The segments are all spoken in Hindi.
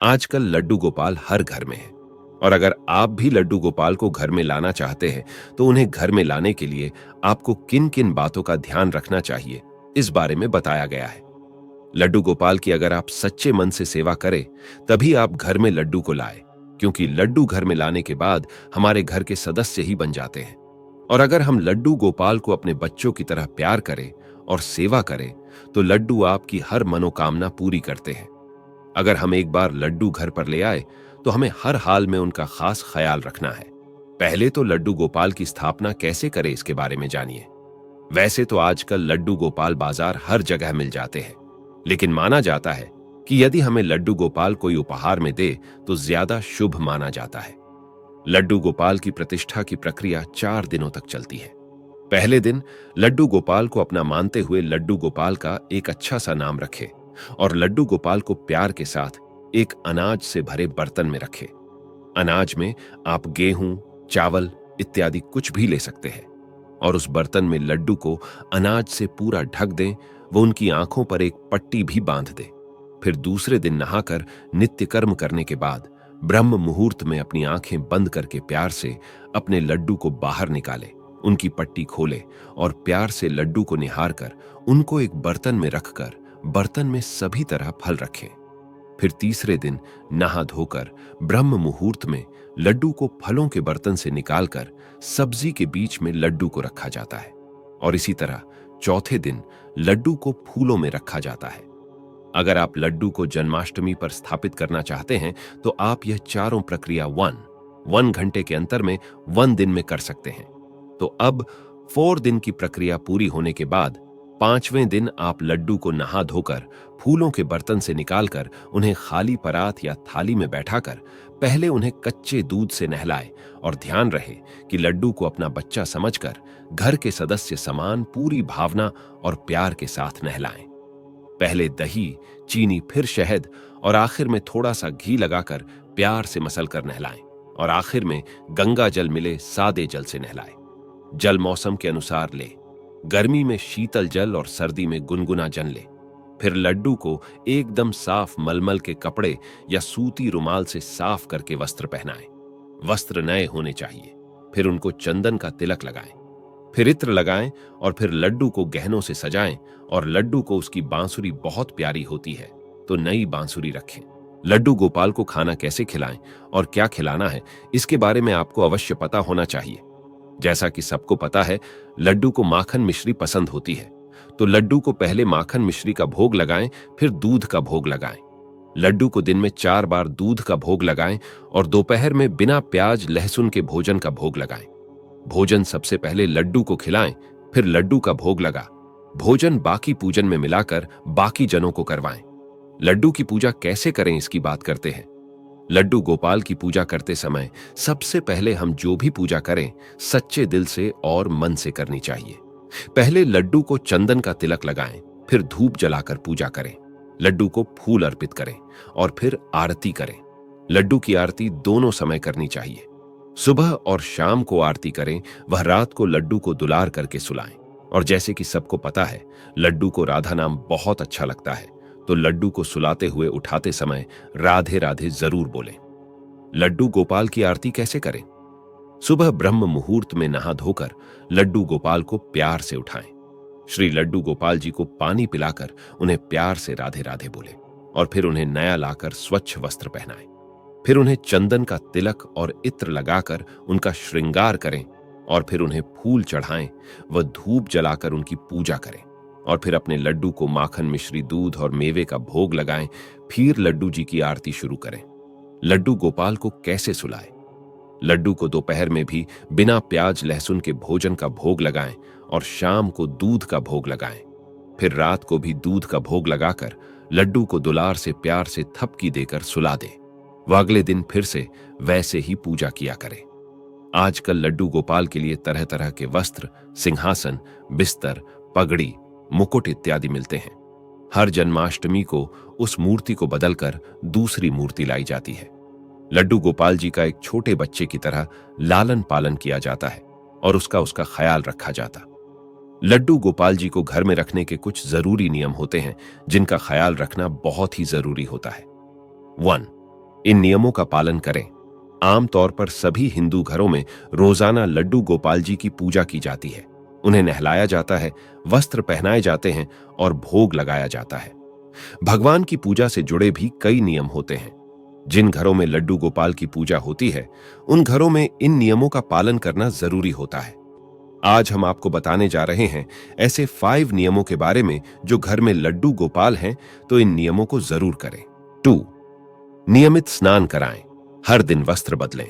आजकल लड्डू गोपाल हर घर में है। और अगर आप भी लड्डू गोपाल को घर में लाना चाहते हैं तो उन्हें घर में लाने के लिए आपको किन किन बातों का ध्यान रखना चाहिए, इस बारे में बताया गया है। लड्डू गोपाल की अगर आप सच्चे मन से सेवा करें तभी आप घर में लड्डू को लाए, क्योंकि लड्डू घर में लाने के बाद हमारे घर के सदस्य ही बन जाते हैं। और अगर हम लड्डू गोपाल को अपने बच्चों की तरह प्यार करें और सेवा करें तो लड्डू आपकी हर मनोकामना पूरी करते हैं। अगर हम एक बार लड्डू घर पर ले आए तो हमें हर हाल में उनका खास ख्याल रखना है। पहले तो लड्डू गोपाल की स्थापना कैसे करें इसके बारे में जानिए। वैसे तो आजकल लड्डू गोपाल बाजार हर जगह मिल जाते हैं, लेकिन माना जाता है कि यदि हमें लड्डू गोपाल कोई उपहार में दे तो ज्यादा शुभ माना जाता है। लड्डू गोपाल की प्रतिष्ठा की प्रक्रिया 4 दिनों तक चलती है। पहले दिन लड्डू गोपाल को अपना मानते हुए लड्डू गोपाल का एक अच्छा सा नाम रखें और लड्डू गोपाल को प्यार के साथ एक अनाज से भरे बर्तन में रखें। अनाज में आप गेहूं, चावल इत्यादि कुछ भी ले सकते हैं और उस बर्तन में लड्डू को अनाज से पूरा ढक दें। वो उनकी आंखों पर एक पट्टी भी बांध दें। फिर दूसरे दिन नहाकर नित्य कर्म करने के बाद ब्रह्म मुहूर्त में अपनी आंखें बंद करके प्यार से अपने लड्डू को बाहर निकाले, उनकी पट्टी खोले और प्यार से लड्डू को निहार कर उनको एक बर्तन में रखकर बर्तन में सभी तरह फल रखें। फिर तीसरे दिन नहा धोकर ब्रह्म मुहूर्त में लड्डू को फलों के बर्तन से निकालकर सब्जी के बीच में लड्डू को रखा जाता है और इसी तरह चौथे दिन लड्डू को फूलों में रखा जाता है। अगर आप लड्डू को जन्माष्टमी पर स्थापित करना चाहते हैं तो आप यह चारों प्रक्रिया 1 घंटे के अंतर में 1 दिन में कर सकते हैं। तो अब 4 दिन की प्रक्रिया पूरी होने के बाद 5वें दिन आप लड्डू को नहा धोकर फूलों के बर्तन से निकालकर उन्हें खाली परात या थाली में बैठाकर पहले उन्हें कच्चे दूध से नहलाएं और ध्यान रहे कि लड्डू को अपना बच्चा समझकर घर के सदस्य समान पूरी भावना और प्यार के साथ नहलाएं। पहले दही, चीनी, फिर शहद और आखिर में थोड़ा सा घी लगाकर प्यार से मसलकर नहलाएं और आखिर में गंगा जल मिले सादे जल से नहलाएं। जल मौसम के अनुसार ले, गर्मी में शीतल जल और सर्दी में गुनगुना जल ले। फिर लड्डू को एकदम साफ मलमल के कपड़े या सूती रुमाल से साफ करके वस्त्र पहनाएं। वस्त्र नए होने चाहिए। फिर उनको चंदन का तिलक लगाएं, फिर इत्र लगाएं और फिर लड्डू को गहनों से सजाएं और लड्डू को उसकी बांसुरी बहुत प्यारी होती है तो नई बांसुरी रखें। लड्डू गोपाल को खाना कैसे खिलाएं और क्या खिलाना है, इसके बारे में आपको अवश्य पता होना चाहिए। जैसा कि सबको पता है, लड्डू को माखन मिश्री पसंद होती है, तो लड्डू को पहले माखन मिश्री का भोग लगाएं, फिर दूध का भोग लगाएं। लड्डू को दिन में 4 बार दूध का भोग लगाएं और दोपहर में बिना प्याज लहसुन के भोजन का भोग लगाएं। भोजन सबसे पहले लड्डू को खिलाएं, फिर लड्डू का भोग लगा भोजन बाकी पूजन में मिलाकर बाकी जनों को करवाएं। लड्डू की पूजा कैसे करें इसकी बात करते हैं। लड्डू गोपाल की पूजा करते समय सबसे पहले हम जो भी पूजा करें सच्चे दिल से और मन से करनी चाहिए। पहले लड्डू को चंदन का तिलक लगाएं, फिर धूप जलाकर पूजा करें। लड्डू को फूल अर्पित करें और फिर आरती करें। लड्डू की आरती दोनों समय करनी चाहिए। सुबह और शाम को आरती करें, वह रात को लड्डू को दुलार करके सुलाएं। और जैसे कि सबको पता है, लड्डू को राधा नाम बहुत अच्छा लगता है, तो लड्डू को सुलाते हुए उठाते समय राधे राधे जरूर बोलें। लड्डू गोपाल की आरती कैसे करें। सुबह ब्रह्म मुहूर्त में नहा धोकर लड्डू गोपाल को प्यार से उठाएं। श्री लड्डू गोपाल जी को पानी पिलाकर उन्हें प्यार से राधे राधे बोले और फिर उन्हें नया लाकर स्वच्छ वस्त्र पहनाएं। फिर उन्हें चंदन का तिलक और इत्र लगाकर उनका श्रृंगार करें और फिर उन्हें फूल चढ़ाएं व धूप जलाकर उनकी पूजा करें और फिर अपने लड्डू को माखन मिश्री दूध और मेवे का भोग लगाएं। फिर लड्डू जी की आरती शुरू करें। लड्डू गोपाल को कैसे सुलाएं। लड्डू को दोपहर में भी बिना प्याज लहसुन के भोजन का भोग लगाएं और शाम को दूध का भोग लगाएं। फिर रात को भी दूध का भोग लगाकर लड्डू को दुलार से प्यार से थपकी देकर सुला दे। वह अगले दिन फिर से वैसे ही पूजा किया करे। आजकल लड्डू गोपाल के लिए तरह तरह के वस्त्र, सिंहासन, बिस्तर, पगड़ी, मुकुट इत्यादि मिलते हैं। हर जन्माष्टमी को उस मूर्ति को बदलकर दूसरी मूर्ति लाई जाती है। लड्डू गोपाल जी का एक छोटे बच्चे की तरह लालन पालन किया जाता है और उसका ख्याल रखा जाता। लड्डू गोपाल जी को घर में रखने के कुछ जरूरी नियम होते हैं जिनका ख्याल रखना बहुत ही जरूरी होता है। 1. इन नियमों का पालन करें। आमतौर पर सभी हिंदू घरों में रोजाना लड्डू गोपाल जी की पूजा की जाती है। उन्हें नहलाया जाता है, वस्त्र पहनाए जाते हैं और भोग लगाया जाता है। भगवान की पूजा से जुड़े भी कई नियम होते हैं। जिन घरों में लड्डू गोपाल की पूजा होती है, उन घरों में इन नियमों का पालन करना जरूरी होता है। आज हम आपको बताने जा रहे हैं ऐसे 5 नियमों के बारे में जो घर में लड्डू गोपाल हैं तो इन नियमों को जरूर करें। 2. नियमित स्नान कराएं, हर दिन वस्त्र बदलें।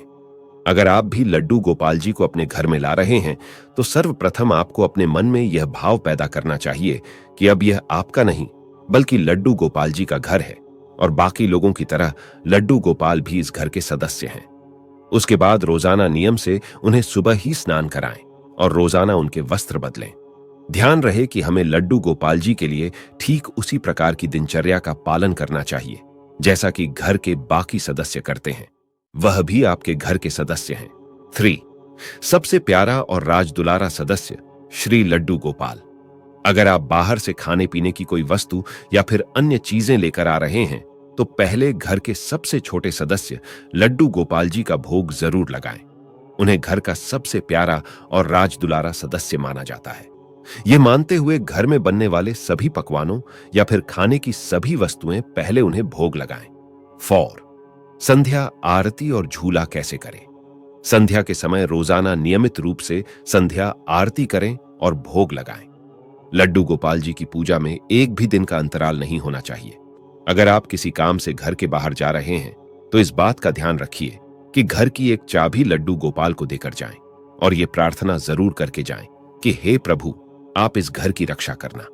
अगर आप भी लड्डू गोपाल जी को अपने घर में ला रहे हैं तो सर्वप्रथम आपको अपने मन में यह भाव पैदा करना चाहिए कि अब यह आपका नहीं बल्कि लड्डू गोपाल जी का घर है और बाकी लोगों की तरह लड्डू गोपाल भी इस घर के सदस्य हैं। उसके बाद रोजाना नियम से उन्हें सुबह ही स्नान कराएं और रोजाना उनके वस्त्र बदलें। ध्यान रहे कि हमें लड्डू गोपाल जी के लिए ठीक उसी प्रकार की दिनचर्या का पालन करना चाहिए जैसा कि घर के बाकी सदस्य करते हैं। वह भी आपके घर के सदस्य हैं। 3. सबसे प्यारा और राजदुलारा सदस्य श्री लड्डू गोपाल। अगर आप बाहर से खाने पीने की कोई वस्तु या फिर अन्य चीजें लेकर आ रहे हैं तो पहले घर के सबसे छोटे सदस्य लड्डू गोपाल जी का भोग जरूर लगाएं। उन्हें घर का सबसे प्यारा और राजदुलारा सदस्य माना जाता है। ये मानते हुए घर में बनने वाले सभी पकवानों या फिर खाने की सभी वस्तुएं पहले उन्हें भोग लगाएं। 4. संध्या आरती और झूला कैसे करें। संध्या के समय रोजाना नियमित रूप से संध्या आरती करें और भोग लगाएं। लड्डू गोपाल जी की पूजा में एक भी दिन का अंतराल नहीं होना चाहिए। अगर आप किसी काम से घर के बाहर जा रहे हैं तो इस बात का ध्यान रखिए कि घर की एक चाबी लड्डू गोपाल को देकर जाएं और ये प्रार्थना जरूर करके जाएं कि हे प्रभु, आप इस घर की रक्षा करना।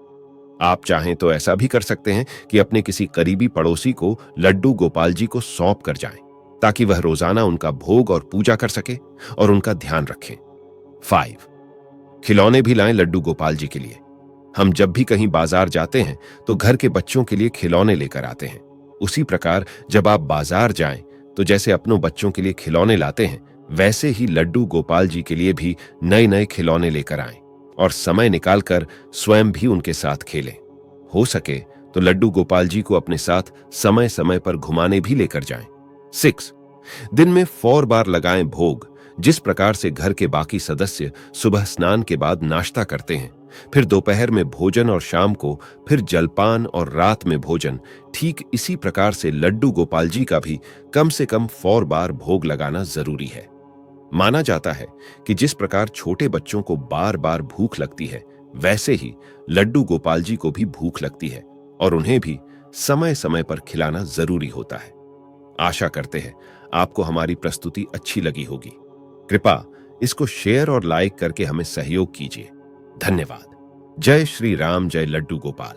आप चाहें तो ऐसा भी कर सकते हैं कि अपने किसी करीबी पड़ोसी को लड्डू गोपाल जी को सौंप कर जाएं ताकि वह रोजाना उनका भोग और पूजा कर सके और उनका ध्यान रखें। 5. खिलौने भी लाएं लड्डू गोपाल जी के लिए। हम जब भी कहीं बाजार जाते हैं तो घर के बच्चों के लिए खिलौने लेकर आते हैं। उसी प्रकार जब आप बाजार जाएं तो जैसे अपनों बच्चों के लिए खिलौने लाते हैं वैसे ही लड्डू गोपाल जी के लिए भी नए नए खिलौने लेकर आएं और समय निकालकर स्वयं भी उनके साथ खेलें। हो सके तो लड्डू गोपाल जी को अपने साथ समय समय पर घुमाने भी लेकर जाएं। 6. दिन में 4 बार लगाएं भोग। जिस प्रकार से घर के बाकी सदस्य सुबह स्नान के बाद नाश्ता करते हैं, फिर दोपहर में भोजन और शाम को फिर जलपान और रात में भोजन, ठीक इसी प्रकार से लड्डू गोपाल जी का भी कम से कम 4 बार भोग लगाना जरूरी है। माना जाता है कि जिस प्रकार छोटे बच्चों को बार बार भूख लगती है वैसे ही लड्डू गोपाल जी को भी भूख लगती है और उन्हें भी समय समय पर खिलाना जरूरी होता है। आशा करते हैं आपको हमारी प्रस्तुति अच्छी लगी होगी। कृपया इसको शेयर और लाइक करके हमें सहयोग कीजिए। धन्यवाद। जय श्री राम, जय लड्डू गोपाल।